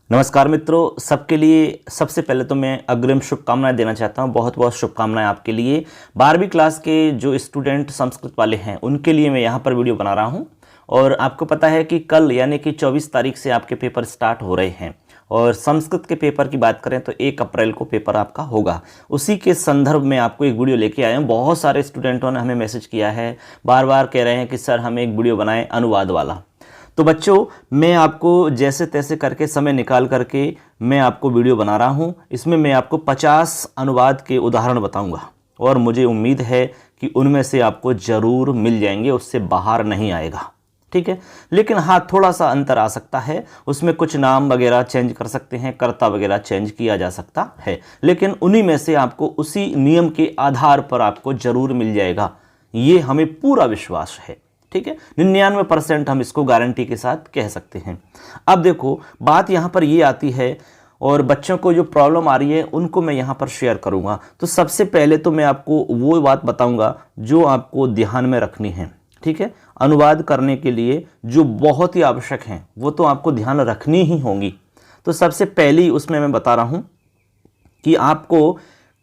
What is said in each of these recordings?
नमस्कार मित्रों, सबके लिए सबसे पहले तो मैं अग्रिम शुभकामनाएं देना चाहता हूं। बहुत बहुत शुभकामनाएं आपके लिए। 12वीं क्लास के जो स्टूडेंट संस्कृत वाले हैं उनके लिए मैं यहां पर वीडियो बना रहा हूं। और आपको पता है कि कल यानी कि 24 तारीख से आपके पेपर स्टार्ट हो रहे हैं। और संस्कृत के पेपर की बात करें तो 1 अप्रैल को पेपर आपका होगा। उसी के संदर्भ में आपको एक वीडियो लेके आया हूँ। बहुत सारे स्टूडेंटों ने हमें मैसेज किया है, बार बार कह रहे हैं कि सर हमें एक वीडियो बनाएं अनुवाद वाला। तो बच्चों, मैं आपको जैसे तैसे करके समय निकाल करके मैं आपको वीडियो बना रहा हूं। इसमें मैं आपको 50 अनुवाद के उदाहरण बताऊंगा और मुझे उम्मीद है कि उनमें से आपको ज़रूर मिल जाएंगे, उससे बाहर नहीं आएगा। ठीक है, लेकिन हाँ, थोड़ा सा अंतर आ सकता है। उसमें कुछ नाम वगैरह चेंज कर सकते हैं, कर्ता वगैरह चेंज किया जा सकता है, लेकिन उन्हीं में से आपको उसी नियम के आधार पर आपको ज़रूर मिल जाएगा, ये हमें पूरा विश्वास है। ठीक है, 99% हम इसको गारंटी के साथ कह सकते हैं। अब देखो, बात यहाँ पर ये आती है और बच्चों को जो प्रॉब्लम आ रही है उनको मैं यहाँ पर शेयर करूँगा। तो सबसे पहले तो मैं आपको वो बात बताऊँगा जो आपको ध्यान में रखनी है। ठीक है, अनुवाद करने के लिए जो बहुत ही आवश्यक हैं वो तो आपको ध्यान रखनी ही होंगी। तो सबसे पहली उसमें मैं बता रहा हूँ कि आपको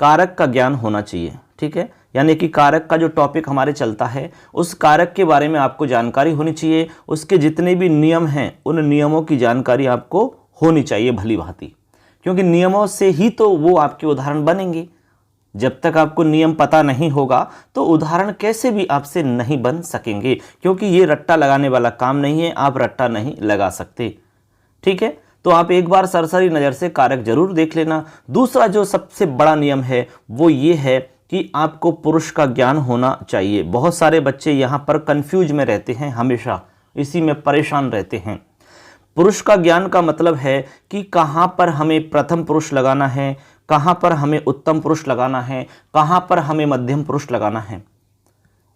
कारक का ज्ञान होना चाहिए। ठीक है, यानी कि कारक का जो टॉपिक हमारे चलता है उस कारक के बारे में आपको जानकारी होनी चाहिए। उसके जितने भी नियम हैं उन नियमों की जानकारी आपको होनी चाहिए भली भांति, क्योंकि नियमों से ही तो वो आपके उदाहरण बनेंगे। जब तक आपको नियम पता नहीं होगा तो उदाहरण कैसे भी आपसे नहीं बन सकेंगे, क्योंकि ये रट्टा लगाने वाला काम नहीं है, आप रट्टा नहीं लगा सकते। ठीक है, तो आप एक बार सरसरी नज़र से कारक जरूर देख लेना। दूसरा जो सबसे बड़ा नियम है वो ये है कि आपको पुरुष का ज्ञान होना चाहिए। बहुत सारे बच्चे यहाँ पर कंफ्यूज में रहते हैं, हमेशा इसी में परेशान रहते हैं। पुरुष का ज्ञान का मतलब है कि कहाँ पर हमें प्रथम पुरुष लगाना है, कहाँ पर हमें उत्तम पुरुष लगाना है, कहाँ पर हमें मध्यम पुरुष लगाना है,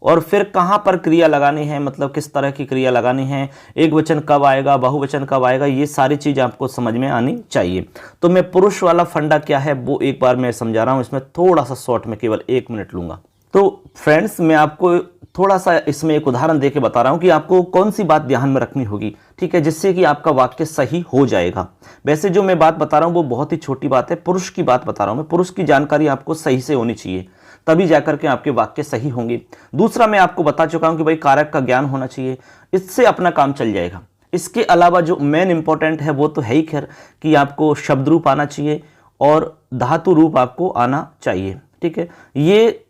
और फिर कहाँ पर क्रिया लगानी है, मतलब किस तरह की क्रिया लगानी है, एक वचन कब आएगा, बहुवचन कब आएगा, ये सारी चीज़ आपको समझ में आनी चाहिए। तो मैं पुरुष वाला फंडा क्या है वो एक बार मैं समझा रहा हूँ। इसमें थोड़ा सा शॉर्ट में केवल 1 मिनट लूँगा। तो फ्रेंड्स, मैं आपको थोड़ा सा इसमें एक उदाहरण दे के बता रहा हूँ कि आपको कौन सी बात ध्यान में रखनी होगी। ठीक है, जिससे कि आपका वाक्य सही हो जाएगा। वैसे जो मैं बात बता रहा हूँ वो बहुत ही छोटी बात है, पुरुष की बात बता रहा हूँ मैं। पुरुष की जानकारी आपको सही से होनी चाहिए, तभी जाकर के आपके वाक्य सही होंगे। दूसरा मैं आपको बता चुका हूं कि भाई कारक का ज्ञान होना चाहिए, इससे अपना काम चल जाएगा। इसके अलावा जो मेन इंपॉर्टेंट है वो तो है ही खैर कि आपको शब्द रूप आना चाहिए और धातु रूप आपको आना चाहिए। ठीक है, ये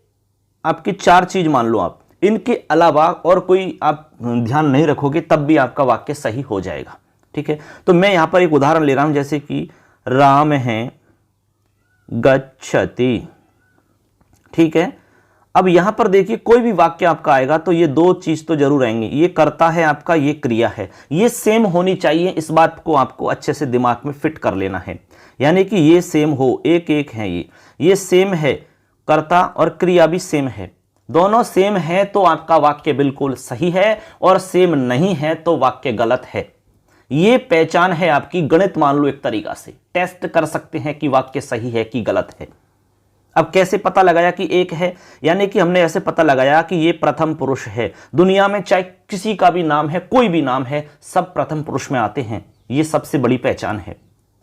आपकी 4 चीज मान लो आप। इनके अलावा और कोई आप ध्यान नहीं रखोगे तब भी आपका वाक्य सही हो जाएगा। ठीक है, तो मैं यहां पर एक उदाहरण ले रहा हूं, जैसे कि राम है गच्छति। ठीक है, अब यहां पर देखिए कोई भी वाक्य आपका आएगा तो ये 2 चीज तो जरूर आएंगे। ये कर्ता है आपका, ये क्रिया है, ये सेम होनी चाहिए। इस बात को आपको अच्छे से दिमाग में फिट कर लेना है, यानी कि ये सेम हो, एक एक है, ये सेम है, कर्ता और क्रिया भी सेम है। दोनों सेम है तो आपका वाक्य बिल्कुल सही है, और सेम नहीं है तो वाक्य गलत है। ये पहचान है आपकी। गणित मान लो, एक तरीका से टेस्ट कर सकते हैं कि वाक्य सही है कि गलत है। अब कैसे पता लगाया कि एक है, यानी कि हमने ऐसे पता लगाया कि ये प्रथम पुरुष है। दुनिया में चाहे किसी का भी नाम है, कोई भी नाम है, सब प्रथम पुरुष में आते हैं। ये सबसे बड़ी पहचान है।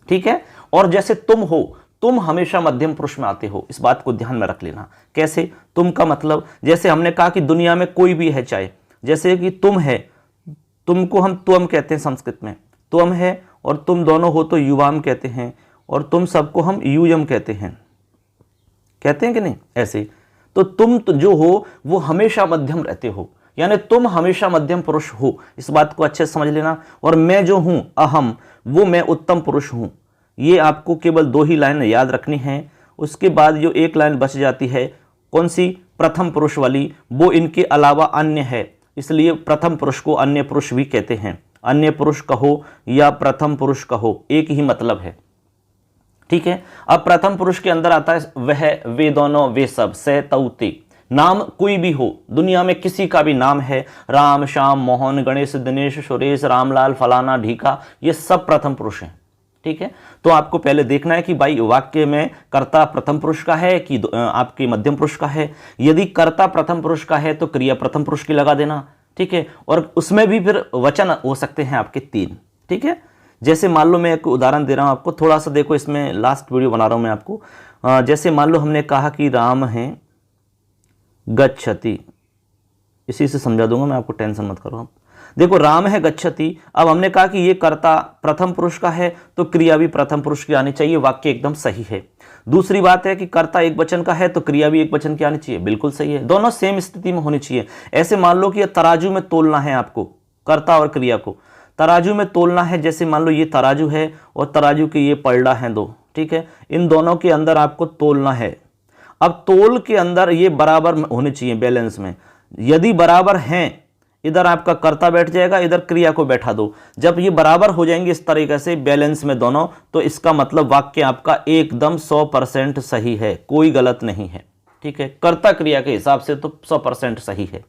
ठीक है, और जैसे तुम हो, तुम हमेशा मध्यम पुरुष में आते हो, इस बात को ध्यान में रख लेना। कैसे? तुम का मतलब, जैसे हमने कहा कि दुनिया में कोई भी है, चाहे जैसे कि तुम है, तुमको हम त्वम कहते हैं संस्कृत में, त्वम है, और तुम दोनों हो तो युवाम कहते हैं, और तुम सबको हम यूयम कहते हैं कि नहीं? ऐसे तो तुम तो जो हो वो हमेशा मध्यम रहते हो, यानी तुम हमेशा मध्यम पुरुष हो, इस बात को अच्छे से समझ लेना। और मैं जो हूं अहम, वो मैं उत्तम पुरुष हूं। ये आपको केवल 2 ही लाइन याद रखनी है। उसके बाद जो एक लाइन बच जाती है, कौन सी? प्रथम पुरुष वाली, वो इनके अलावा अन्य है, इसलिए प्रथम पुरुष को अन्य पुरुष भी कहते हैं। अन्य पुरुष कहो या प्रथम पुरुष कहो, एक ही मतलब है। ठीक है, अब प्रथम पुरुष के अंदर आता है वह, वे दोनों, वे सब, सह, तऊ, ते। नाम कोई भी हो, दुनिया में किसी का भी नाम है, राम, श्याम, मोहन, गणेश, दिनेश, सुरेश, रामलाल, फलाना, ढीका, ये सब प्रथम पुरुष हैं। ठीक है, तो आपको पहले देखना है कि भाई वाक्य में कर्ता प्रथम पुरुष का है कि आपके मध्यम पुरुष का है। यदि कर्ता प्रथम पुरुष का है तो क्रिया प्रथम पुरुष की लगा देना। ठीक है, और उसमें भी फिर वचन हो सकते हैं आपके 3। ठीक है, जैसे मान लो मैं एक उदाहरण दे रहा हूँ आपको, थोड़ा सा देखो, इसमें लास्ट वीडियो बना रहा हूँ मैं आपको। जैसे मान लो हमने कहा कि राम है गच्छति, इसी से समझा दूंगा मैं आपको, टेंशन मत करो आप। देखो राम है गच्छति, अब हमने कहा कि ये कर्ता प्रथम पुरुष का है तो क्रिया भी प्रथम पुरुष की आनी चाहिए, वाक्य एकदम सही है। दूसरी बात है कि कर्ता एक वचन का है तो क्रिया भी एक वचन की आनी चाहिए, बिल्कुल सही है, दोनों सेम स्थिति में होनी चाहिए। ऐसे मान लो कि ये तराजू में तोलना है आपको, कर्ता और क्रिया को तराजू में तोलना है। जैसे मान लो ये तराजू है और तराजू के ये पलड़ा है दो, ठीक है, इन दोनों के अंदर आपको तोलना है। अब तोल के अंदर ये बराबर होने चाहिए, बैलेंस में। यदि बराबर हैं, इधर आपका कर्ता बैठ जाएगा, इधर क्रिया को बैठा दो। जब ये बराबर हो जाएंगे इस तरीके से बैलेंस में दोनों, तो इसका मतलब वाक्य आपका एकदम 100% सही है, कोई गलत नहीं है, ठीक है। कर्ता क्रिया के हिसाब से तो 100% सही है।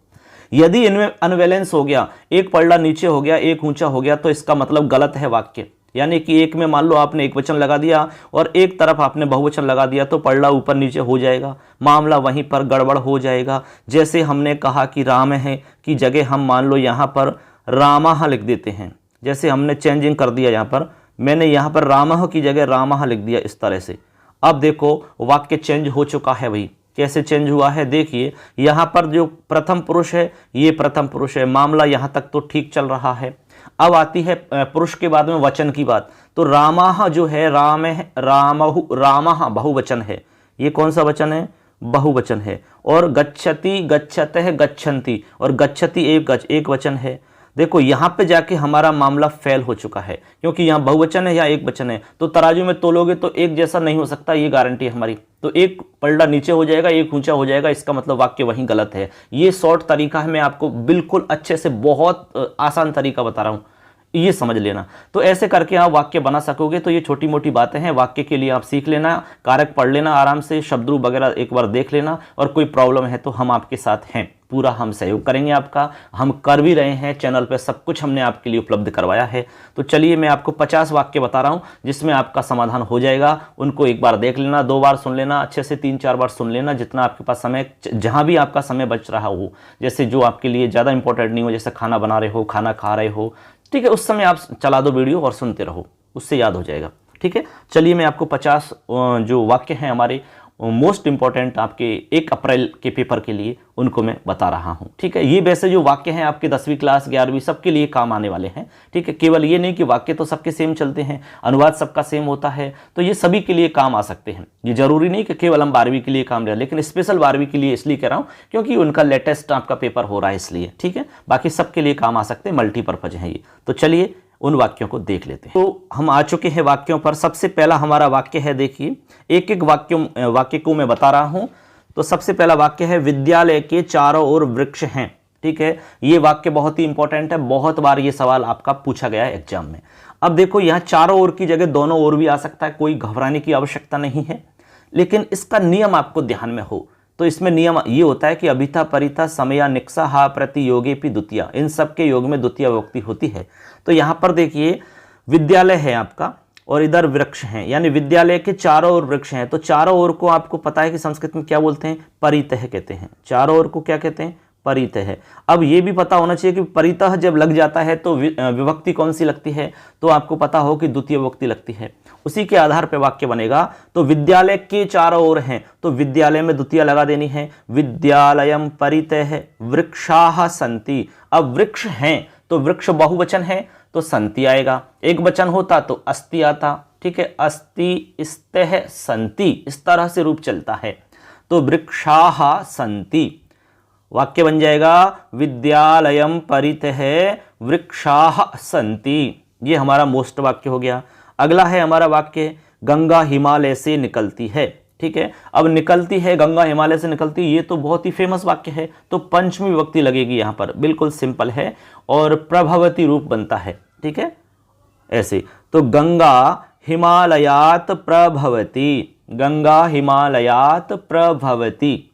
यदि इनमें अनबैलेंस हो गया, एक पलड़ा नीचे हो गया, एक ऊंचा हो गया, तो इसका मतलब गलत है वाक्य। यानी कि एक में मान लो आपने एक वचन लगा दिया और एक तरफ आपने बहुवचन लगा दिया, तो पलड़ा ऊपर नीचे हो जाएगा, मामला वहीं पर गड़बड़ हो जाएगा। जैसे हमने कहा कि राम है की जगह हम मान लो यहाँ पर रामः लिख देते हैं, जैसे हमने चेंजिंग कर दिया, यहाँ पर मैंने यहाँ पर रामः की जगह रामः लिख दिया इस तरह से। अब देखो वाक्य चेंज हो चुका है भाई। कैसे चेंज हुआ है देखिए, यहाँ पर जो प्रथम पुरुष है ये प्रथम पुरुष है, मामला यहाँ तक तो ठीक चल रहा है। अब आती है पुरुष के बाद में वचन की बात, तो रामः जो है, राम है, रामहु, रामः बहुवचन है, ये कौन सा वचन है, बहुवचन है। और गच्छति, गच्छतः, गच्छन्ति, और गच्छति एक वचन है। देखो यहाँ पे जाके हमारा मामला फेल हो चुका है, क्योंकि यहाँ बहुवचन है या एक वचन है, तो तराजू में तोलोगे तो एक जैसा नहीं हो सकता, ये गारंटी है हमारी। तो एक पलड़ा नीचे हो जाएगा, एक ऊंचा हो जाएगा, इसका मतलब वाक्य वहीं गलत है। ये शॉर्ट तरीका है, मैं आपको बिल्कुल अच्छे से, बहुत आसान तरीका बता रहा हूँ, ये समझ लेना। तो ऐसे करके आप वाक्य बना सकोगे। तो ये छोटी मोटी बातें हैं, वाक्य के लिए आप सीख लेना, कारक पढ़ लेना आराम से, शब्द वगैरह एक बार देख लेना, और कोई प्रॉब्लम है तो हम आपके साथ हैं, पूरा हम सहयोग करेंगे आपका, हम कर भी रहे हैं। चैनल पे सब कुछ हमने आपके लिए उपलब्ध करवाया है। तो चलिए मैं आपको 50 वाक्य बता रहा हूँ जिसमें आपका समाधान हो जाएगा। उनको एक बार देख लेना, 2 बार सुन लेना, अच्छे से 3-4 बार सुन लेना, जितना आपके पास समय, जहाँ भी आपका समय बच रहा हो, जैसे जो आपके लिए ज़्यादा इंपॉर्टेंट नहीं हो, जैसे खाना बना रहे हो, खाना खा रहे हो, ठीक है, उस समय आप चला दो वीडियो और सुनते रहो, उससे याद हो जाएगा, ठीक है। चलिए मैं आपको 50 जो वाक्य हैं हमारे मोस्ट इंपॉर्टेंट आपके 1 अप्रैल के पेपर के लिए, उनको मैं बता रहा हूं, ठीक है। ये वैसे जो वाक्य हैं आपके 10वीं क्लास 11वीं सबके लिए काम आने वाले हैं, ठीक है। केवल ये नहीं कि वाक्य तो सबके सेम चलते हैं, अनुवाद सबका सेम होता है, तो ये सभी के लिए काम आ सकते हैं। ये जरूरी नहीं कि केवल हम 12वीं के लिए काम रहे, लेकिन स्पेशल 12वीं के लिए इसलिए कह रहा हूँ क्योंकि उनका लेटेस्ट आपका पेपर हो रहा है इसलिए, ठीक है। बाकी सबके लिए काम आ सकते हैं, मल्टीपर्पज है ये। तो चलिए उन वाक्यों को देख लेते हैं। तो हम आ चुके हैं वाक्यों पर। सबसे पहला हमारा वाक्य है, देखिए एक वाक्य को मैं बता रहा हूं। तो सबसे पहला वाक्य है, विद्यालय के चारों ओर वृक्ष हैं, ठीक है। ये वाक्य बहुत ही इंपॉर्टेंट है, बहुत बार ये सवाल आपका पूछा गया है एग्जाम में। अब देखो यहाँ चारों ओर की जगह दोनों ओर भी आ सकता है, कोई घबराने की आवश्यकता नहीं है, लेकिन इसका नियम आपको ध्यान में हो। तो इसमें नियम ये होता है कि अभिथा, परिथा, समया, निक्सा, हा, प्रति, योगेपि, द्वितीया, इन सब के योग में द्वितीय विभक्ति होती है। तो यहाँ पर देखिए विद्यालय है आपका और इधर वृक्ष हैं, यानी विद्यालय के चारों ओर वृक्ष हैं। तो चारों ओर को आपको पता है कि संस्कृत में क्या बोलते हैं, परितः कहते हैं। चारों ओर को क्या कहते हैं, परितः। अब ये भी पता होना चाहिए कि परितः जब लग जाता है तो विभक्ति कौन सी लगती है, तो आपको पता हो कि द्वितीय विभक्ति लगती है। उसी के आधार पर वाक्य बनेगा। तो विद्यालय के चारों ओर हैं, तो विद्यालय में द्वितीय लगा देनी है। विद्यालयम परितः वृक्षाः सन्ति। अब वृक्ष हैं तो वृक्ष बहुवचन है तो संति आएगा, एक वचन होता तो अस्ति आता, ठीक है। अस्ति, स्तः, संति, इस तरह से रूप चलता है। तो वृक्षाः सन्ति, वाक्य बन जाएगा विद्यालयम परितः वृक्षाः सन्ति। ये हमारा मोस्ट वाक्य हो गया। अगला है हमारा वाक्य, गंगा हिमालय से निकलती है, ठीक है। अब निकलती है, गंगा हिमालय से निकलती है, ये तो बहुत ही फेमस वाक्य है, तो पंचमी विभक्ति लगेगी यहाँ पर, बिल्कुल सिंपल है, और प्रभवती रूप बनता है, ठीक है, ऐसे। तो गंगा हिमालयात प्रभवती, गंगा हिमालयात प्रभवती।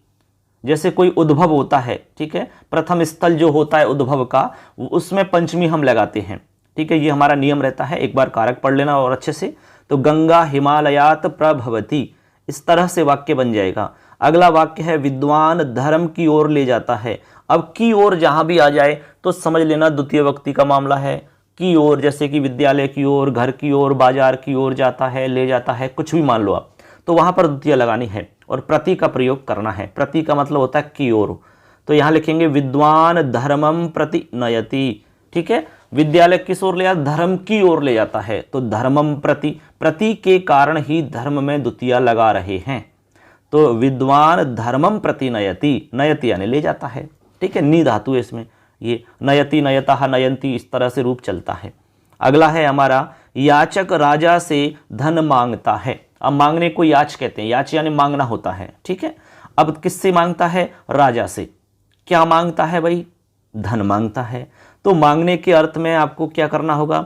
जैसे कोई उद्भव होता है, ठीक है, प्रथम स्थल जो होता है उद्भव का, उसमें पंचमी हम लगाते हैं, ठीक है। ये हमारा नियम रहता है, एक बार कारक पढ़ लेना और अच्छे से। तो गंगा हिमालयात प्रभवती, इस तरह से वाक्य बन जाएगा। अगला वाक्य है, विद्वान धर्म की ओर ले जाता है। अब की ओर जहां भी आ जाए तो समझ लेना द्वितीय विभक्ति का मामला है। की ओर, जैसे कि विद्यालय की ओर, घर की ओर, बाजार की ओर जाता है, ले जाता है, कुछ भी मान लो आप, तो वहां पर द्वितीय लगानी है और प्रति का प्रयोग करना है। प्रति का मतलब होता है की ओर, तो यहां लिखेंगे विद्वान धर्मम प्रति नयति। ठीक है, विद्यालय किस ओर ले जाता, धर्म की ओर ले जाता है, तो धर्मम प्रति, प्रति के कारण ही धर्म में द्वितीय लगा रहे हैं, तो विद्वान धर्मम प्रति नयति, नयति यानी ले जाता है। ठीक है, नी धातु है इसमें, ये नयति, नयतः, नयंती, इस तरह से रूप चलता है। अगला है हमारा याचक राजा से धन मांगता है। अब मांगने को याच कहते हैं, याच यानी मांगना होता है। ठीक है, अब किससे मांगता है, राजा से। क्या मांगता है भाई, धन मांगता है, तो मांगने के अर्थ में आपको क्या करना होगा,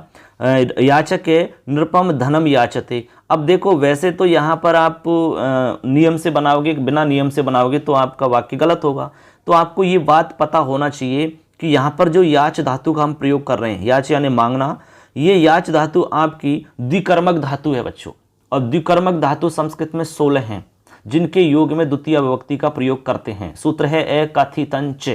याचक नृपम धनम याचते। अब देखो वैसे तो यहाँ पर आप नियम से बनाओगे, बिना नियम से बनाओगे तो आपका वाक्य गलत होगा। तो आपको ये बात पता होना चाहिए कि यहाँ पर जो याच धातु का हम प्रयोग कर रहे हैं, याच यानी मांगना, ये याच धातु आपकी द्विकर्मक धातु है बच्चों, और द्विकर्मक धातु संस्कृत में 16 हैं जिनके योग में द्वितीय विभक्ति का प्रयोग करते हैं। सूत्र है ए कथितंच।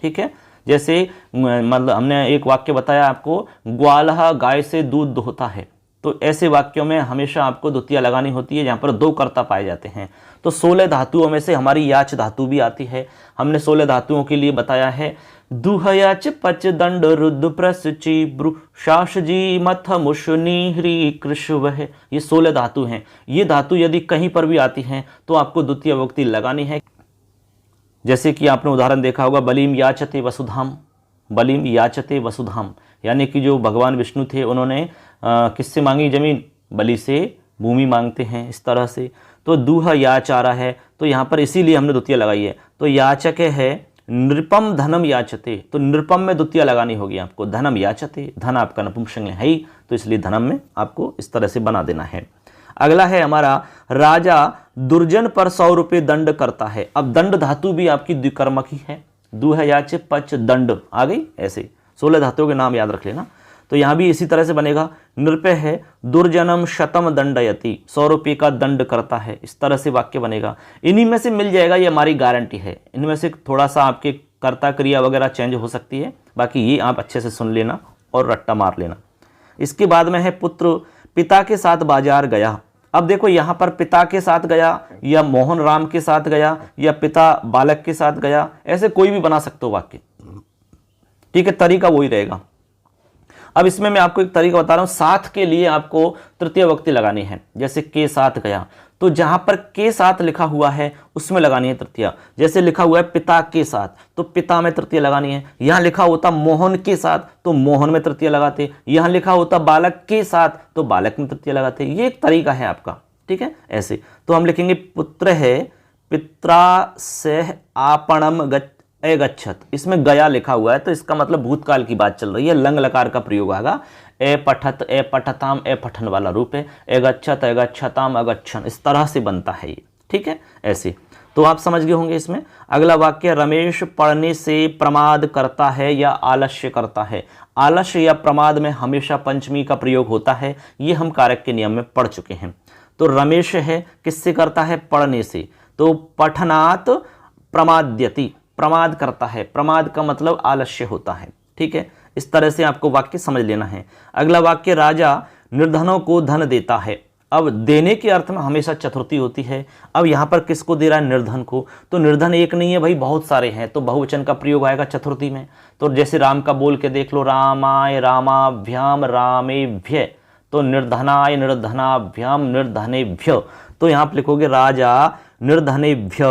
ठीक है, जैसे मतलब हमने एक वाक्य बताया आपको, ग्वालहा गाय से दूध दोहता है, तो ऐसे वाक्यों में हमेशा आपको द्वितीय लगानी होती है जहाँ पर दो कर्ता पाए जाते हैं। तो 16 धातुओं में से हमारी याच धातु भी आती है। हमने 16 धातुओं के लिए बताया है, दुहयाच पच दंड रुद्र प्रसची ब्रु शास जी मथ मुशनी ह्री कृष्व है, ये 16 धातु हैं। ये धातु यदि कहीं पर भी आती हैं तो आपको द्वितीय विभक्ति लगानी है। जैसे कि आपने उदाहरण देखा होगा, बलिम याचते वसुधाम, बलिम याचते वसुधाम, यानी कि जो भगवान विष्णु थे उन्होंने किससे मांगी जमीन, बलि से भूमि मांगते हैं, इस तरह से। तो दूह याच आ रहा है, तो यहाँ पर इसीलिए हमने द्वितीय लगाई है। तो याचक है नृपम धनम याचते, तो नृपम में द्वितीय लगानी होगी आपको, धनम याचते, धन आपका नपुंसकलिंग है ही, तो इसलिए धनम में आपको इस तरह से बना देना है। अगला है हमारा, राजा दुर्जन पर 100 रुपये दंड करता है। अब दंड धातु भी आपकी द्विकर्मक ही है, दूह याच पच दंड आ गई, ऐसे 16 धातुओं के नाम याद रख लेना। तो यहाँ भी इसी तरह से बनेगा, नृप है दुर्जनम शतम दंडयति, 100 रुपये का दंड करता है, इस तरह से वाक्य बनेगा। इन्हीं में से मिल जाएगा, ये हमारी गारंटी है। इनमें से थोड़ा सा आपके कर्ता क्रिया वगैरह चेंज हो सकती है, बाकी ये आप अच्छे से सुन लेना और रट्टा मार लेना। इसके बाद में है पुत्र पिता के साथ बाजार गया। अब देखो यहाँ पर पिता के साथ गया या मोहन राम के साथ गया या पिता बालक के साथ गया, ऐसे कोई भी बना सकते हो वाक्य। ठीक है, तरीका वही रहेगा। अब इसमें मैं आपको एक तरीका बता रहा हूं, साथ के लिए आपको तृतीय विभक्ति लगानी है। जैसे के साथ गया, तो जहां पर के साथ लिखा हुआ है उसमें लगानी है तृतीय। जैसे लिखा हुआ है पिता के साथ, तो पिता में तृतीय लगानी है। यहां लिखा होता मोहन के साथ, तो मोहन में तृतीय लगाते। यहां लिखा होता बालक के साथ, तो बालक में तृतीय लगाते। ये एक तरीका है आपका। ठीक है, ऐसे तो हम लिखेंगे पुत्र है पित्रा से आपणम गच्छत, इसमें गया लिखा हुआ है तो इसका मतलब भूतकाल की बात चल रही है, लंग लकार का प्रयोग आगा। ए पठत, ए पठताम, ए पठन वाला रूप है। ए गच्छत, ए गच्छताम, अगच्छन, इस तरह से बनता है ये। ठीक है, ऐसे तो आप समझ गए होंगे इसमें। अगला वाक्य, रमेश पढ़ने से प्रमाद करता है या आलस्य करता है। आलस्य या प्रमाद में हमेशा पंचमी का प्रयोग होता है, ये हम कारक के नियम में पढ़ चुके हैं। तो रमेश है किससे करता है, पढ़ने से, तो पठनात् प्रमाद्यति, प्रमाद करता है। प्रमाद का मतलब आलस्य होता है। ठीक है, इस तरह से आपको वाक्य समझ लेना है। अगला वाक्य, राजा निर्धनों को धन देता है। अब देने के अर्थ में हमेशा चतुर्थी होती है। अब यहाँ पर किसको दे रहा है, निर्धन को। तो निर्धन एक नहीं है भाई, बहुत सारे हैं, तो बहुवचन का प्रयोग आएगा चतुर्थी में। तो जैसे राम का बोल के देख लो, रामाय रामाभ्याम रामेभ्य, तो निर्धनाय निर्धनाभ्याम निर्धनेभ्य। तो यहाँ पर लिखोगे राजा निर्धनेभ्य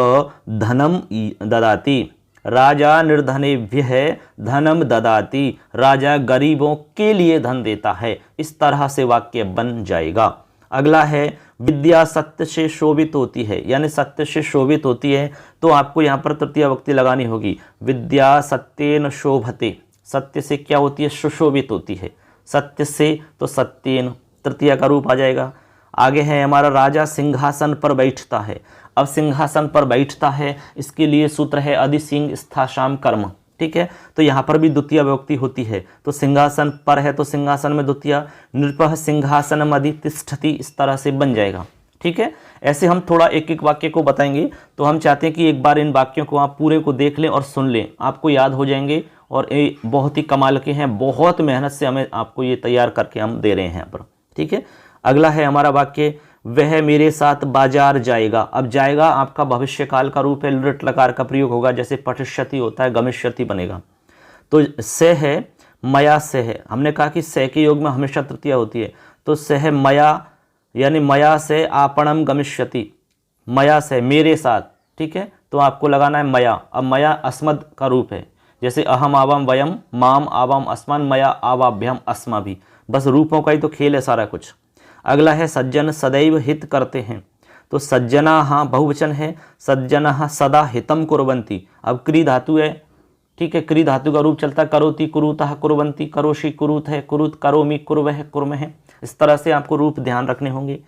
धनम ददाति, राजा निर्धनेभ्य धनम ददाति, राजा गरीबों के लिए धन देता है। इस तरह से वाक्य बन जाएगा। अगला है, विद्या सत्य से शोभित होती है, यानी सत्य से शोभित होती है, तो आपको यहाँ पर तृतीय विभक्ति लगानी होगी। विद्या सत्येन शोभते, सत्य से क्या होती है, सुशोभित होती है। सत्य से तो सत्येन तृतीय का रूप आ जाएगा। आगे है हमारा, राजा सिंहासन पर बैठता है। अब सिंहासन पर बैठता है, इसके लिए सूत्र है अधिसिंह स्थाशाम कर्म। ठीक है, तो यहाँ पर भी द्वितीय विभक्ति होती है। तो सिंहासन पर है तो सिंहासन में द्वितीय, नृपः सिंहासनम अधितिष्ठति, इस तरह से बन जाएगा। ठीक है, ऐसे हम थोड़ा एक एक वाक्य को बताएंगे। तो हम चाहते हैं कि एक बार इन वाक्यों को आप पूरे को देख लें और सुन लें, आपको याद हो जाएंगे और ये बहुत ही कमाल के हैं, बहुत मेहनत से हमें आपको ये तैयार करके हम दे रहे हैं यहाँ पर। ठीक है, अगला है हमारा वाक्य, वह मेरे साथ बाजार जाएगा। अब जाएगा आपका भविष्य काल का रूप है, लृट लकार का प्रयोग होगा, जैसे पठिष्यति होता है गमिष्यति बनेगा। तो से है मया से है, हमने कहा कि से के योग में हमेशा तृतीया होती है, तो से है मया, यानी मया से आपणम गमिष्यति, मया से मेरे साथ। ठीक है, तो आपको लगाना है मया। अब मया अस्मद का रूप है, जैसे अहम आवाम वयम, माम आवाम अस्मान, मया आवाभ्यम अस्मा भी, बस रूपों का ही तो खेल है सारा कुछ। अगला है सज्जन सदैव हित करते हैं, तो सज्जना बहुवचन है, सज्जन सदा हितम कुर्वन्ति। अब क्री धातु है, ठीक है, क्री धातु का रूप चलता है करोति कुरुतः कुर्वन्ति, करोषि कुरुत है, कुरुत करोमि कुर्वः कुर्मः। इस तरह से आपको रूप ध्यान रखने होंगे,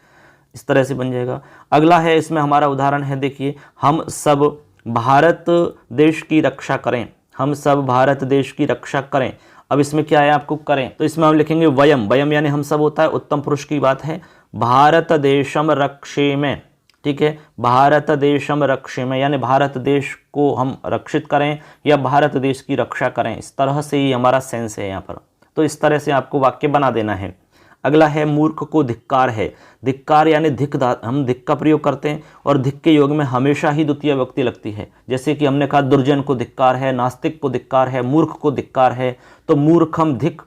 इस तरह से बन जाएगा। अगला है, इसमें हमारा उदाहरण है, देखिए, हम सब भारत देश की रक्षा करें, हम सब भारत देश की रक्षा करें। अब इसमें क्या है आपको करें, तो इसमें हम लिखेंगे वयम, वयम यानी हम सब होता है, उत्तम पुरुष की बात है, भारत देशम रक्षे में। ठीक है, भारत देशम रक्षे में यानी भारत देश को हम रक्षित करें या भारत देश की रक्षा करें, इस तरह से ही हमारा सेंस है यहाँ पर। तो इस तरह से आपको वाक्य बना देना है। अगला है मूर्ख को धिक्कार है, धिक्कार यानी धिक, हम धिक का प्रयोग करते हैं और धिक के योग में हमेशा ही द्वितीय व्यक्ति लगती है, जैसे कि हमने कहा दुर्जन को धिक्कार है, नास्तिक को धिक्कार है, मूर्ख को धिक्कार है, तो मूर्खम धिक,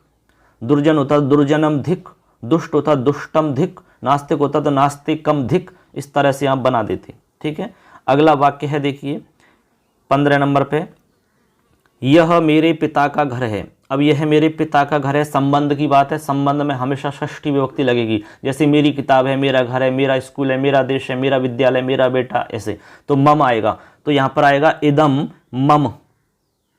दुर्जन होता दुर्जनम धिक, दुष्ट होता दुष्टम धिक, नास्तिक होता तो नास्तिकम धिक, इस तरह से आप बना देते। ठीक है, अगला वाक्य है, देखिए 15 नंबर पे, यह मेरे पिता का घर है। अब यह मेरे पिता का घर है, संबंध की बात है, संबंध में हमेशा षष्ठी विभक्ति लगेगी, जैसे मेरी किताब है, मेरा घर है, मेरा स्कूल है, मेरा देश है, मेरा विद्यालय, मेरा बेटा, ऐसे तो मम आएगा। तो यहाँ पर आएगा इदम मम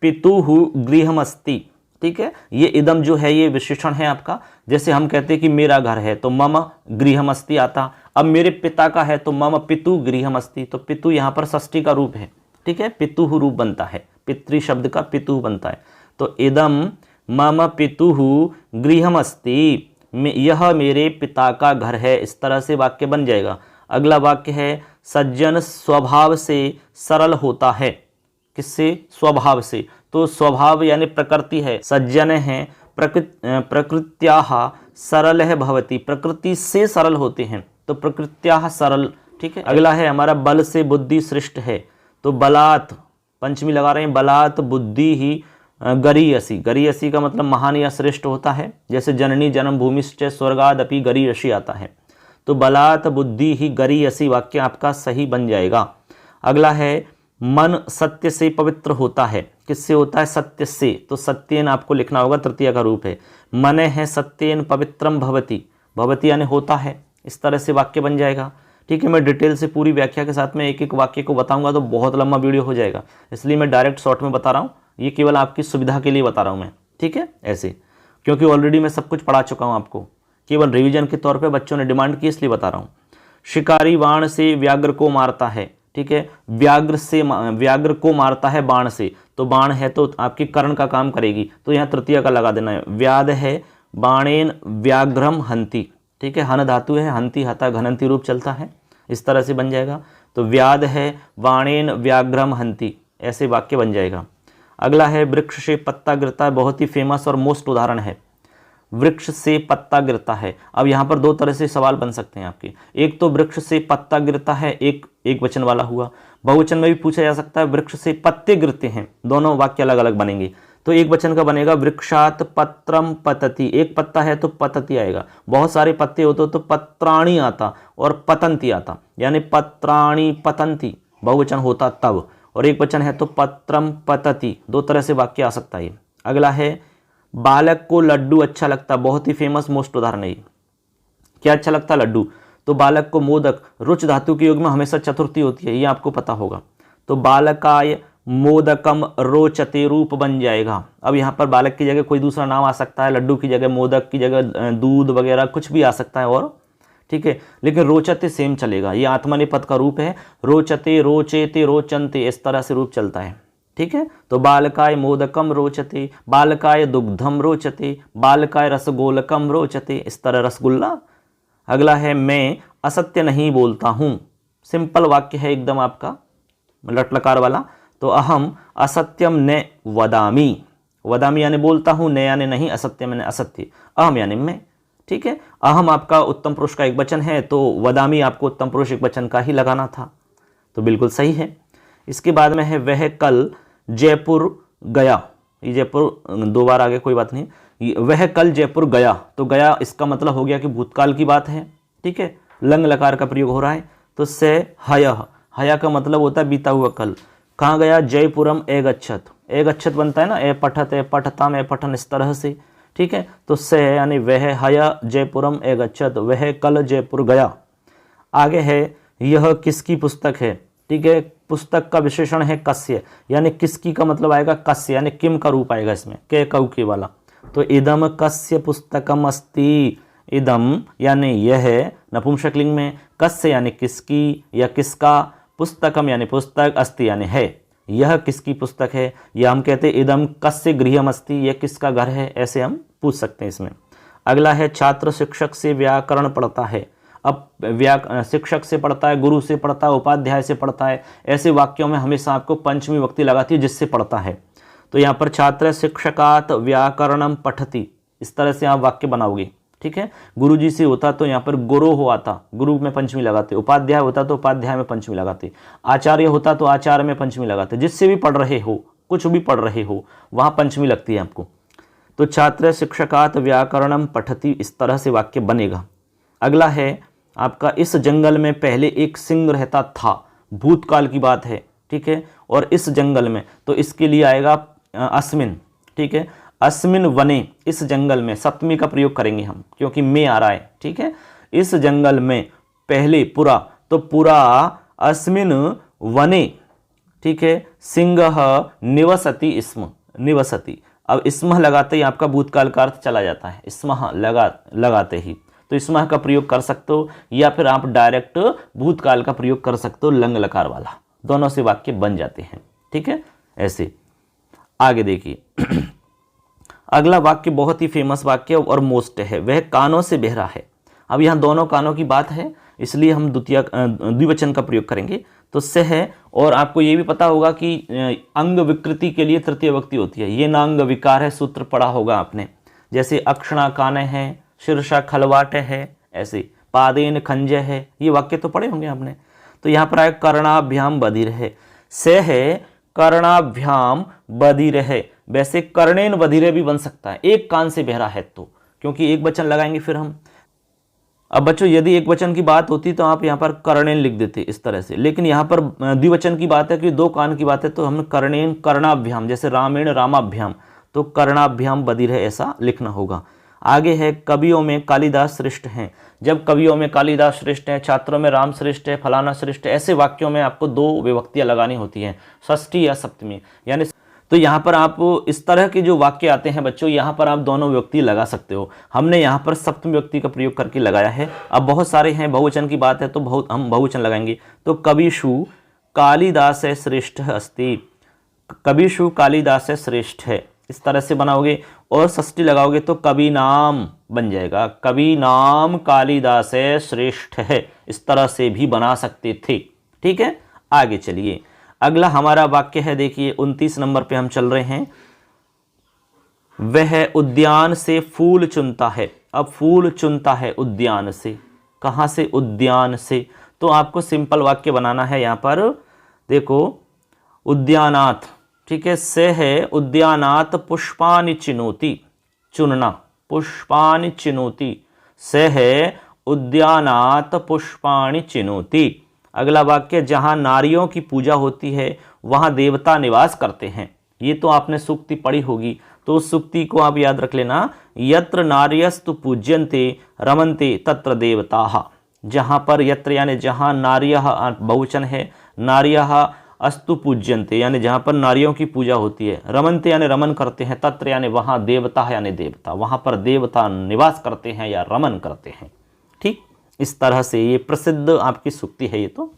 पितुहु गृहमस्ति। ठीक है, ये इदम जो है ये विशेषण है आपका, जैसे हम कहते हैं कि मेरा घर है तो मम गृहमस्ति आता। अब मेरे पिता का है तो मम पितु गृहमस्ति, तो पितु यहाँ पर षष्ठी का रूप है। ठीक है, पितुहु रूप बनता है, पितृ शब्द का पितु बनता है, तो इदम मम पितुहु गृहमस्ति, यह मेरे पिता का घर है, इस तरह से वाक्य बन जाएगा। अगला वाक्य है, सज्जन स्वभाव से सरल होता है। किससे? स्वभाव से, तो स्वभाव यानी प्रकृति है, सज्जन है, प्रकृत्याः सरल है भवति, प्रकृति से सरल होते हैं, तो प्रकृत्याः सरल। ठीक है, अगला है हमारा, बल से बुद्धि श्रेष्ठ है, तो बलात्, पंचमी लगा रहे हैं, बलात् बुद्धि ही गरीयसी, गरीयसी का मतलब महान या श्रेष्ठ होता है, जैसे जननी जन्म भूमिश्च स्वर्गादपि गरीयसी आता है, तो बलात् बुद्धि ही गरीयसी वाक्य आपका सही बन जाएगा। अगला है, मन सत्य से पवित्र होता है। किससे होता है? सत्य से, तो सत्येन आपको लिखना होगा, तृतीया का रूप है, मन है सत्येन पवित्रम भवति, भवति यानी होता है, इस तरह से वाक्य बन जाएगा। ठीक है, मैं डिटेल से पूरी व्याख्या के साथ में एक एक वाक्य को बताऊंगा तो बहुत लंबा वीडियो हो जाएगा, इसलिए मैं डायरेक्ट शॉर्ट में बता रहा हूँ, ये केवल आपकी सुविधा के लिए बता रहा हूँ मैं। ठीक है, ऐसे, क्योंकि ऑलरेडी मैं सब कुछ पढ़ा चुका हूँ आपको, केवल रिवीजन के तौर पे बच्चों ने डिमांड की इसलिए बता रहा हूँ। शिकारी बाण से व्याघ्र को मारता है। ठीक है, व्याघ्र को मारता है बाण से, तो बाण है तो आपकी कर्ण का काम करेगी, तो यहाँ तृतीया का लगा देना है। व्याध है बाणेन व्याघ्रम हंति। ठीक है, हन धातु है, हंति हता घनंति रूप चलता है, इस तरह से बन जाएगा, तो व्याध है बाणेन व्याघ्रम हंति, ऐसे वाक्य बन जाएगा। अगला है, वृक्ष से पत्ता गिरता है, बहुत ही फेमस और मोस्ट उदाहरण है, वृक्ष से पत्ता गिरता है। अब यहाँ पर दो तरह से सवाल बन सकते हैं आपके, एक तो वृक्ष से पत्ता गिरता है, एक वचन वाला हुआ, बहुवचन में भी पूछा जा सकता है वृक्ष से पत्ते गिरते हैं, दोनों वाक्य अलग अलग बनेंगे। तो एक वचन का बनेगा वृक्षात पत्रम पतति, एक पत्ता है तो पतति आएगा, बहुत सारे पत्ते होते तो पत्राणि आता और पतंती आता, यानी पत्राणि पतंती बहुवचन होता तब, और एक वचन है तो पत्रम पतति, दो तरह से वाक्य आ सकता है। अगला है, बालक को लड्डू अच्छा लगता, बहुत ही फेमस मोस्ट उदाहरण है। क्या अच्छा लगता? लड्डू, तो बालक को मोदक, रुच धातु के योग में हमेशा चतुर्थी होती है, ये आपको पता होगा, तो बालकाय मोदकम रोचते रूप बन जाएगा। अब यहाँ पर बालक की जगह कोई दूसरा नाम आ सकता है, लड्डू की जगह मोदक की जगह दूध वगैरह कुछ भी आ सकता है, और ठीक है, लेकिन रोचते सेम चलेगा, ये आत्मनेपद का रूप है, रोचते रोचेते रोचनते, इस तरह से रूप चलता है। ठीक है, तो बालकाय मोदकम रोचते, बालकाय दुग्धम रोचते, बालकाय रसगोलकम रोचते, इस तरह रसगुल्ला। अगला है, मैं असत्य नहीं बोलता हूँ, सिंपल वाक्य है एकदम आपका लट लकार वाला, तो अहम असत्यम न वदामि, वदामी यानी बोलता हूँ, ने यानी नहीं, असत्यम यानी असत्य, अहम यानी मैं। ठीक है, अहम आपका उत्तम पुरुष का एक वचन है, तो वदामी आपको उत्तम पुरुष एक वचन का ही लगाना था, तो बिल्कुल सही है। इसके बाद में है वह कल जयपुर गया। ये जयपुर दो बार आगे, कोई बात नहीं। वह कल जयपुर गया, तो गया इसका मतलब हो गया कि भूतकाल की बात है। ठीक है, लंग लकार का प्रयोग हो रहा है, तो से हयः, हया का मतलब होता है बीता हुआ कल। कहाँ गया? जयपुरम ए गच्छत, ए गच्छत बनता है ना, ए पठत, ए पठताम, ए पठन, इस तरह से। ठीक है, तो से यानी वह हया जयपुरम ए गच्छत, वह कल जयपुर गया। आगे है यह किसकी पुस्तक है। ठीक है, पुस्तक का विशेषण है कस्य, यानी किसकी का मतलब आएगा कस्य, यानी किम का रूप आएगा इसमें, के कौके वाला। तो इदम कस्य पुस्तकम अस्ति, इदम यानी यह नपुंसकलिंग में, कस्य यानी किसकी या किसका, पुस्तकम यानी पुस्तक, अस्ति यानी है, यह किसकी पुस्तक है। या हम कहते हैं इदम कस्य गृहम अस्ति, यह किसका घर है, ऐसे हम पूछ सकते हैं इसमें। अगला है छात्र शिक्षक से व्याकरण पढ़ता है। अब शिक्षक से पढ़ता है, गुरु से पढ़ता है, उपाध्याय से पढ़ता है, ऐसे वाक्यों में हमेशा आपको पंचमी विभक्ति लगाती है जिससे पढ़ता है। तो यहाँ पर छात्र शिक्षकात व्याकरणम पठति, इस तरह से आप वाक्य बनाओगे। ठीक है, गुरु जी से होता तो यहाँ पर गुरु हो आता, गुरु में पंचमी लगाते, उपाध्याय होता तो उपाध्याय में पंचमी लगाते, आचार्य होता तो आचार्य में पंचमी लगाते, जिससे भी पढ़ रहे हो, कुछ भी पढ़ रहे हो, वहाँ पंचमी लगती है आपको। तो छात्र शिक्षकात व्याकरणम पठति, इस तरह से वाक्य बनेगा। अगला है आपका इस जंगल में पहले एक सिंह रहता था, भूतकाल की बात है। ठीक है, और इस जंगल में, तो इसके लिए आएगा अस्मिन। ठीक है, अस्मिन वने, इस जंगल में, सप्तमी का प्रयोग करेंगे हम क्योंकि में आ रहा है। ठीक है, इस जंगल में पहले पूरा, तो पूरा अस्मिन वने। ठीक है, सिंह निवसति स्म, निवसति, अब स्म लगाते ही आपका भूतकाल का अर्थ चला जाता है, स्म लगाते ही, तो स्म का प्रयोग कर सकते हो, या फिर आप डायरेक्ट भूतकाल का प्रयोग कर सकते हो, लंग लकार वाला, दोनों से वाक्य बन जाते हैं। ठीक है, ऐसे। आगे देखिए अगला वाक्य बहुत ही फेमस वाक्य और मोस्ट है, वह कानों से बहरा है। अब यहाँ दोनों कानों की बात है, इसलिए हम द्विवचन का प्रयोग करेंगे, तो से है। और आपको ये भी पता होगा कि अंग विकृति के लिए तृतीय विभक्ति होती है, ये नांग विकार है, सूत्र पढ़ा होगा आपने, जैसे अक्षणा कान है, शीर्षा खलवाट है, ऐसे पादेन खंज है, ये वाक्य तो पढ़े होंगे आपने। तो यहाँ पर आए कर्णाभ्याम बधिर है, से है कर्णाभ्याम बधिर है, वैसे कर्णेन बधिरे भी बन सकता है, एक कान से बहरा है तो, क्योंकि एक वचन लगाएंगे फिर हम। अब बच्चों यदि एक वचन की बात होती तो आप यहाँ पर कर्णेन लिख देते इस तरह से, लेकिन यहाँ पर द्विवचन की बात है कि दो कान की बात है, तो हम कर्णेन कर्णाभ्याम, जैसे रामेण रामाभ्याम, तो कर्णाभ्याम बधिर है ऐसा लिखना होगा। आगे है कवियों में कालिदास श्रेष्ठ हैं। जब कवियों में कालिदास श्रेष्ठ है, छात्रों में राम श्रेष्ठ है, फलाना श्रेष्ठ है, ऐसे वाक्यों में आपको दो विभक्तियां लगानी होती हैं, षष्ठी या सप्तमी, यानी तो यहाँ पर आप इस तरह के जो वाक्य आते हैं बच्चों, यहाँ पर आप दोनों विभक्ति लगा सकते हो। हमने यहाँ पर सप्तमी विभक्ति का प्रयोग करके लगाया है। अब बहुत सारे हैं, बहुवचन की बात है तो हम बहुवचन लगाएंगे। तो कविषु कालिदास श्रेष्ठ अस्ति, कविषु कालिदास श्रेष्ठ है, इस तरह से बनाओगे। और षष्ठी लगाओगे तो कवि नाम बन जाएगा, कवि नाम कालिदास श्रेष्ठ है, इस तरह से भी बना सकते थे। ठीक है, आगे चलिए। अगला हमारा वाक्य है, देखिए 29 नंबर पे हम चल रहे हैं। वह उद्यान से फूल चुनता है। अब फूल चुनता है उद्यान से, कहां से? उद्यान से। तो आपको सिंपल वाक्य बनाना है यहाँ पर, देखो उद्यानात, ठीक है, से है उद्यानात पुष्पानि चिनोति, चुनना, पुष्पानि चिनोति, से है उद्यानात पुष्पानि चिनोति। अगला वाक्य, जहां नारियों की पूजा होती है वहां देवता निवास करते हैं। ये तो आपने सूक्ति पढ़ी होगी, तो उस सूक्ति को आप याद रख लेना, यत्र नार्यस्तु पूज्यन्ते रमन्ते तत्र देवताः। जहां पर यत्र यानी जहां, नार्यः बहुवचन है, नार्यः अस्तु पूज्यन्ते यानी जहां पर नारियों की पूजा होती है, रमन्ते यानी रमन करते हैं, तत्र यानी वहां, देवता यानी देवता, वहां पर देवता निवास करते हैं या रमन करते हैं। ठीक, इस तरह से ये प्रसिद्ध आपकी सूक्ति है ये तो।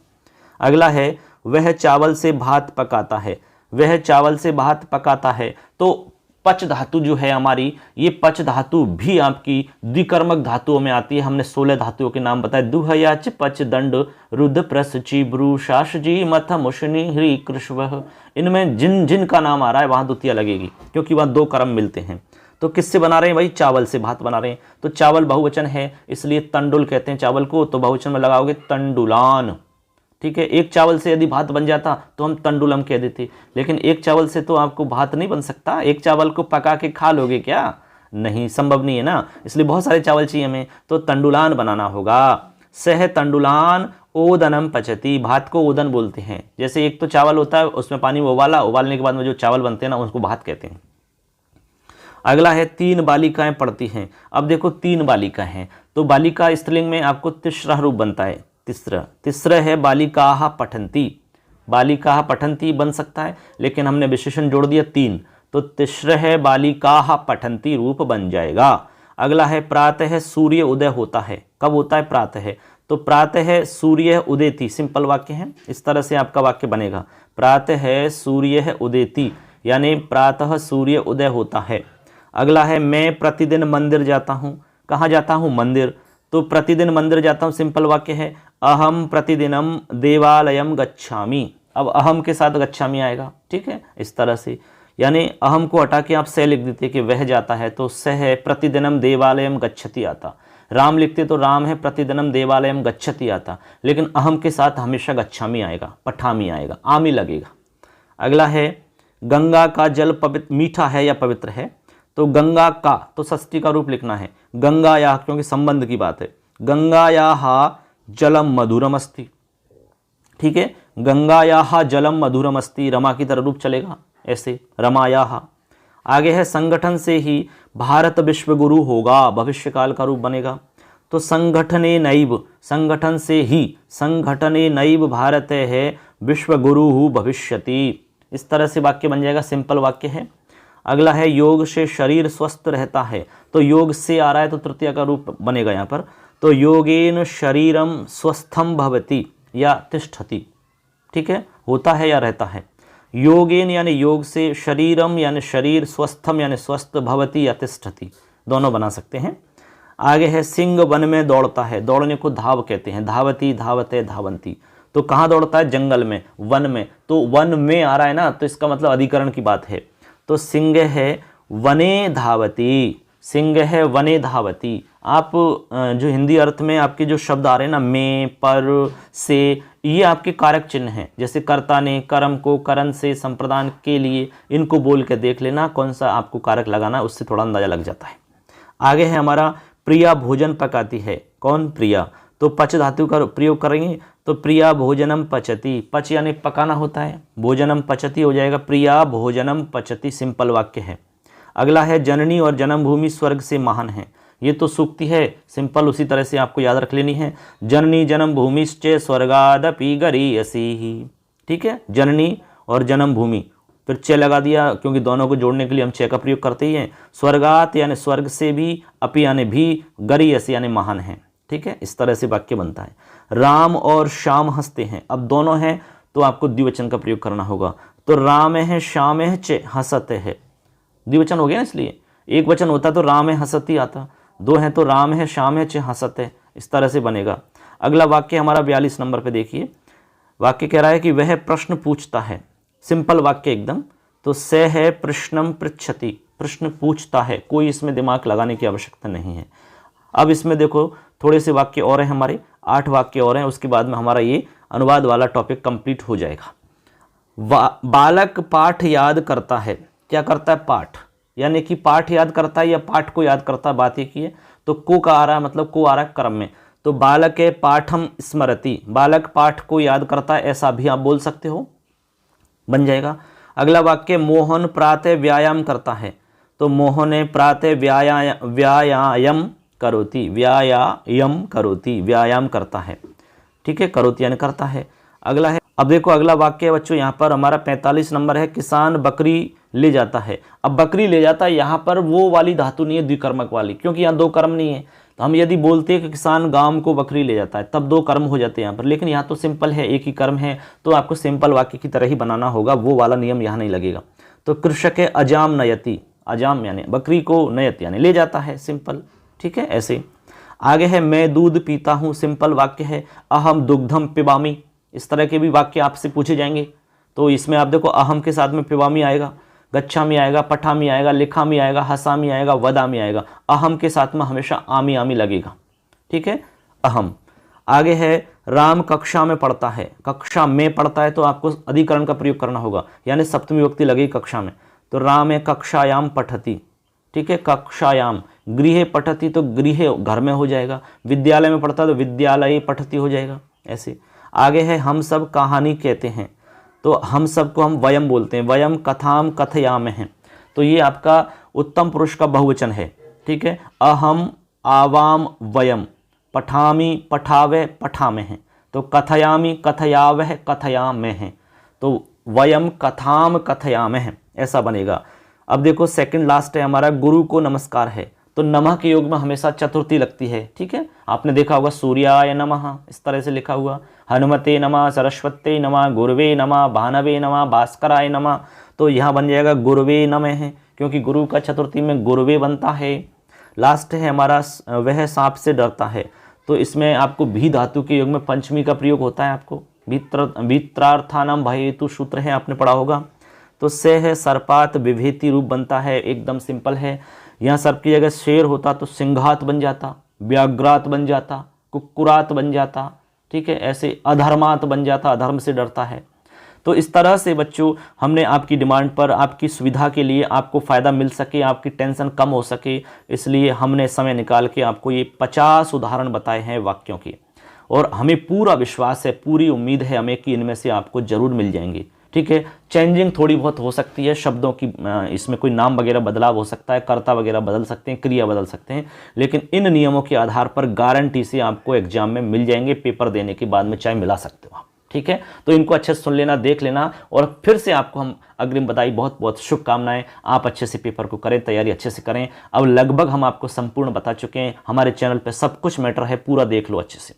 अगला है, वह चावल से भात पकाता है। वह चावल से भात पकाता है, तो पच धातु जो है हमारी, ये पच धातु भी आपकी द्विकर्मक धातुओं में आती है। हमने 16 धातुओं के नाम बताए, दुह याच पच दंड रुद्र प्रस ची ब्रू शास जी मथ मुशनि ह्री कृष्व। इनमें जिन जिन का नाम आ रहा है वहां द्वितीय लगेगी, क्योंकि वहां 2 कर्म मिलते हैं। तो किससे बना रहे हैं भाई? चावल से भात बना रहे हैं। तो चावल बहुवचन है, इसलिए तंडुल कहते हैं चावल को, तो बहुवचन में लगाओगे तंडुलान। ठीक है, एक चावल से यदि भात बन जाता तो हम तंडुलम कह देते, लेकिन एक चावल से तो आपको भात नहीं बन सकता। एक चावल को पका के खा लोगे क्या? नहीं, संभव नहीं है ना, इसलिए बहुत सारे चावल चाहिए हमें, तो तंडुलान बनाना होगा। सह तंडुलान ओदनम पचती, भात को ओदन बोलते हैं। जैसे एक तो चावल होता है, उसमें पानी में उबालने के बाद में जो चावल बनते हैं ना, उसको भात कहते हैं। अगला है 3 बालिकाएं पढ़ती हैं। अब देखो 3 बालिका हैं, तो बालिका स्त्रीलिंग में आपको तिसरा रूप बनता है, तिसरा है बालिकाः पठन्ति। बालिकाः पठन्ति बन सकता है, लेकिन हमने विशेषण जोड़ दिया 3, तो तिसरा है बालिकाः पठन्ति रूप बन जाएगा। अगला है प्रातः सूर्य उदय होता है। कब होता है? प्रातः। तो प्रातः सूर्य उदेति, सिंपल वाक्य है, इस तरह से आपका वाक्य बनेगा, प्रातः सूर्य उदेति, यानी प्रातः सूर्य उदय होता है। अगला है मैं प्रतिदिन मंदिर जाता हूँ। कहाँ जाता हूँ? मंदिर। तो प्रतिदिन मंदिर जाता हूँ, सिंपल वाक्य है, अहम प्रतिदिनम देवालयम गच्छामि। अब अहम के साथ गच्छामि आएगा, ठीक है, इस तरह से, यानी अहम को हटा के आप सह लिख देते कि वह जाता है, तो सह प्रतिदिनम देवालयम गच्छति आता। राम लिखते तो राम है प्रतिदिनम देवालयम गच्छति आता, लेकिन अहम के साथ हमेशा गच्छामि आएगा, पठामी आएगा, आमी लगेगा। अगला है गंगा का जल पवित्र मीठा है या पवित्र है। तो गंगा का, तो षष्ठी का रूप लिखना है, गंगायाः, क्योंकि संबंध की बात है, गंगायाः जलम मधुरम अस्ति। ठीक है, गंगायाः जलम मधुरम अस्ति, रमा की तरह रूप चलेगा ऐसे, रमायाः। आगे है संगठन से ही भारत विश्व गुरु होगा, भविष्य काल का रूप बनेगा। तो संगठने नैव, संगठन से ही, संगठने नैव भारत है विश्व गुरु भविष्यति, इस तरह से वाक्य बन जाएगा, सिंपल वाक्य है। अगला है योग से शरीर स्वस्थ रहता है। तो योग से आ रहा है, तो तृतीय का रूप बनेगा यहाँ पर, तो योगेन शरीरम स्वस्थम भवति या तिष्ठति। ठीक है, होता है या रहता है। योगेन यानी योग से, शरीरम यानी शरीर, स्वस्थम यानी स्वस्थ, भवति या तिष्ठति, दोनों बना सकते हैं। आगे है सिंह वन में दौड़ता है। दौड़ने को धाव कहते हैं, धावती धावते धावंती। तो कहाँ दौड़ता है? जंगल में, वन में। तो वन में आ रहा है ना, तो इसका मतलब अधिकरण की बात है। तो सिंह है वने धावती, सिंह है वने धावती। आप जो हिंदी अर्थ में आपके जो शब्द आ रहे हैं ना, में, पर, से, ये आपके कारक चिन्ह हैं। जैसे कर्ता ने, कर्म को, करण से, संप्रदान के लिए, इनको बोल के देख लेना कौन सा आपको कारक लगाना है, उससे थोड़ा अंदाजा लग जाता है। आगे है हमारा प्रिया भोजन पकाती है। कौन? प्रिया। तो पच धातु का प्रयोग करेंगे, तो प्रिया भोजनम पचती, पच यानी पकाना होता है, भोजनम पचती हो जाएगा, प्रिया भोजनम पचती, सिंपल वाक्य है। अगला है जननी और जन्मभूमि स्वर्ग से महान है। ये तो सूक्ति है, सिंपल, उसी तरह से आपको याद रख लेनी है, जननी जन्मभूमिश्च स्वर्गादपि गरीयसी। ठीक है, जननी और जन्मभूमि, फिर च लगा दिया, क्योंकि दोनों को जोड़ने के लिए हम च का प्रयोग करते ही हैं। स्वर्गात यानी स्वर्ग से भी, अपि यानी भी, गरीयसी यानी महान है। ठीक है, इस तरह से वाक्य बनता है। राम और श्याम हंसते हैं। अब दोनों हैं तो आपको द्विवचन का प्रयोग करना होगा। तो राम है श्याम है च हंसते है, द्विवचन हो गया, इसलिए एक वचन होता तो राम है हंसती आता, 2 हैं तो राम है श्याम है च हंसते, इस तरह से बनेगा। अगला वाक्य हमारा 42 नंबर पे देखिए, वाक्य कह रहा है कि वह प्रश्न पूछता है, सिंपल वाक्य एकदम। तो स है प्रश्नम पृच्छति, प्रश्न पूछता है, कोई इसमें दिमाग लगाने की आवश्यकता नहीं है। अब इसमें देखो थोड़े से वाक्य और हैं हमारे, 8 वाक्य और हैं, उसके बाद में हमारा ये अनुवाद वाला टॉपिक कंप्लीट हो जाएगा। बालक पाठ याद करता है। क्या करता है? पाठ, यानी कि पाठ याद करता है या पाठ को याद करता है, बात एक ही है। तो को का आ रहा है, मतलब को आ रहा है क्रम में, तो बालक है पाठम स्मरति, बालक पाठ को याद करता है, ऐसा भी आप बोल सकते हो, बन जाएगा। अगला वाक्य मोहन प्रातः व्यायाम करता है। तो मोहन प्रातः व्यायाम करोति, व्यायाम करोति, व्यायाम करता है। ठीक है, करोति यानी करता है। अगला है, अब देखो अगला वाक्य है बच्चों, यहाँ पर हमारा 45 नंबर है, किसान बकरी ले जाता है। अब बकरी ले जाता है, यहाँ पर वो वाली धातु नहीं है द्विकर्मक वाली, क्योंकि यहाँ 2 कर्म नहीं है। तो हम यदि बोलते हैं कि किसान गांव को बकरी ले जाता है, तब 2 कर्म हो जाते हैं यहाँ पर, लेकिन यहाँ तो सिंपल है, एक ही कर्म है, तो आपको सिंपल वाक्य की तरह ही बनाना होगा, वो वाला नियम यहाँ नहीं लगेगा। तो कृषक है अजाम नयति, अजाम यानी बकरी को, नयत यानी ले जाता है, सिंपल। ठीक है, ऐसे। आगे है मैं दूध पीता हूँ, सिंपल वाक्य है। अहम दुग्धम पिबामी, इस तरह के भी वाक्य आपसे पूछे जाएंगे। तो इसमें आप देखो अहम के साथ में पिबामी आएगा, गच्छामी आएगा, पठामी आएगा, लिखामी आएगा, हसामी आएगा, वदामी आएगा। अहम के साथ में हमेशा आमी आमी लगेगा। ठीक है, अहम। आगे है राम कक्षा में पढ़ता है, कक्षा में पढ़ता है तो आपको अधिकरण का प्रयोग करना होगा, यानी सप्तमी विभक्ति लगेगी कक्षा में। तो राम है कक्षायाम पठति। ठीक है, कक्षायाम। गृहे पठति तो गृह घर में हो जाएगा, विद्यालय में पढ़ता है तो विद्यालय पठति हो जाएगा, ऐसे। आगे है हम सब कहानी कहते हैं, तो हम सब को हम वयम बोलते हैं, वयम कथाम कथयामः हैं। तो ये आपका उत्तम पुरुष का बहुवचन है। ठीक है, अहम आवाम वयम, पठामी पठावे पठामः, तो कथयामी कथयावह कथयामः, तो वयम कथाम कथयामः, ऐसा बनेगा। अब देखो सेकंड लास्ट है हमारा गुरु को नमस्कार है, तो नमः के योग में हमेशा चतुर्थी लगती है। ठीक है, आपने देखा होगा सूर्याय नमः इस तरह से लिखा हुआ, हनुमते नमः, सरस्वते नमः, गुरुवे नमः, भानवे नमः, भास्कराय नमः। तो यहाँ बन जाएगा गुरुवे नमः है, क्योंकि गुरु का चतुर्थी में गुरुवे बनता है। लास्ट है हमारा वह सांप से डरता है, तो इसमें आपको भी धातु के योग में पंचमी का प्रयोग होता है। आपको भीत्रार्थानाम भयेतु सूत्र है, आपने पढ़ा होगा। तो से है सर्पात विभेति रूप बनता है, एकदम सिंपल है। यहाँ सर्प की जगह शेर होता तो सिंघात बन जाता, व्याघ्रात बन जाता, कुक्कुरात बन जाता। ठीक है, ऐसे अधर्मात बन जाता, अधर्म से डरता है। तो इस तरह से बच्चों हमने आपकी डिमांड पर, आपकी सुविधा के लिए, आपको फ़ायदा मिल सके, आपकी टेंशन कम हो सके, इसलिए हमने समय निकाल के आपको ये 50 उदाहरण बताए हैं वाक्यों के। और हमें पूरा विश्वास है, पूरी उम्मीद है हमें कि इनमें से आपको ज़रूर मिल जाएंगे। ठीक है, चेंजिंग थोड़ी बहुत हो सकती है शब्दों की, इसमें कोई नाम वगैरह बदलाव हो सकता है, कर्ता वगैरह बदल सकते हैं, क्रिया बदल सकते हैं, लेकिन इन नियमों के आधार पर गारंटी से आपको एग्जाम में मिल जाएंगे, पेपर देने के बाद में चाहे मिला सकते हो आप। ठीक है, तो इनको अच्छे से सुन लेना, देख लेना, और फिर से आपको हम अग्रिम बधाई, बहुत बहुत शुभकामनाएं। आप अच्छे से पेपर को करें, तैयारी अच्छे से करें। अब लगभग हम आपको संपूर्ण बता चुके हैं, हमारे चैनल पर सब कुछ मैटर है, पूरा देख लो अच्छे से।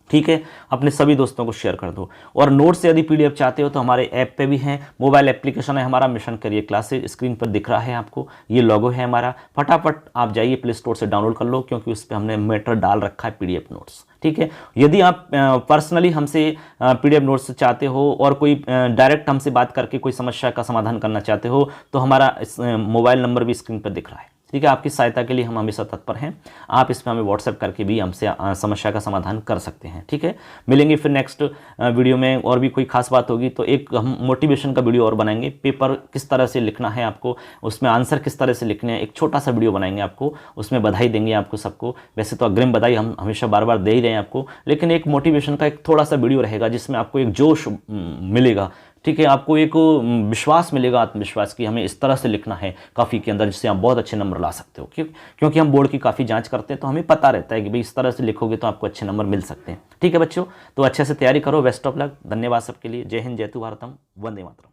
ठीक है, अपने सभी दोस्तों को शेयर कर दो। और नोट्स यदि पीडीएफ चाहते हो तो हमारे ऐप पे भी हैं, मोबाइल एप्लीकेशन है हमारा मिशन करियर क्लासेज, स्क्रीन पर दिख रहा है आपको, ये लोगो है हमारा। फटाफट आप जाइए प्ले स्टोर से डाउनलोड कर लो, क्योंकि उस पर हमने मैटर डाल रखा है पीडीएफ नोट्स। ठीक है, यदि आप पर्सनली हमसे पीडीएफ नोट्स चाहते हो और कोई डायरेक्ट हमसे बात करके कोई समस्या का समाधान करना चाहते हो, तो हमारा मोबाइल नंबर भी स्क्रीन पर दिख रहा है। ठीक है, आपकी सहायता के लिए हम हमेशा तत्पर हैं। आप इस पर हमें व्हाट्सएप करके भी हमसे समस्या का समाधान कर सकते हैं। ठीक है, मिलेंगे फिर नेक्स्ट वीडियो में, और भी कोई खास बात होगी तो एक हम मोटिवेशन का वीडियो और बनाएंगे, पेपर किस तरह से लिखना है आपको, उसमें आंसर किस तरह से लिखने हैं, एक छोटा सा वीडियो बनाएंगे आपको, उसमें बधाई देंगे आपको सबको। वैसे तो अग्रिम बधाई हम हमेशा बार बार दे ही रहे हैं आपको, लेकिन एक मोटिवेशन का एक थोड़ा सा वीडियो रहेगा जिसमें आपको एक जोश मिलेगा। ठीक है, आपको एक विश्वास मिलेगा, आत्मविश्वास की हमें इस तरह से लिखना है काफ़ी के अंदर, जिससे आप बहुत अच्छे नंबर ला सकते हो। क्योंकि हम बोर्ड की काफ़ी जांच करते हैं, तो हमें पता रहता है कि भाई इस तरह से लिखोगे तो आपको अच्छे नंबर मिल सकते हैं। ठीक है बच्चों, तो अच्छे से तैयारी करो। बेस्ट ऑफ लक, धन्यवाद सबके लिए। जय हिंद, जय तु भारतम, वंदे मातरम।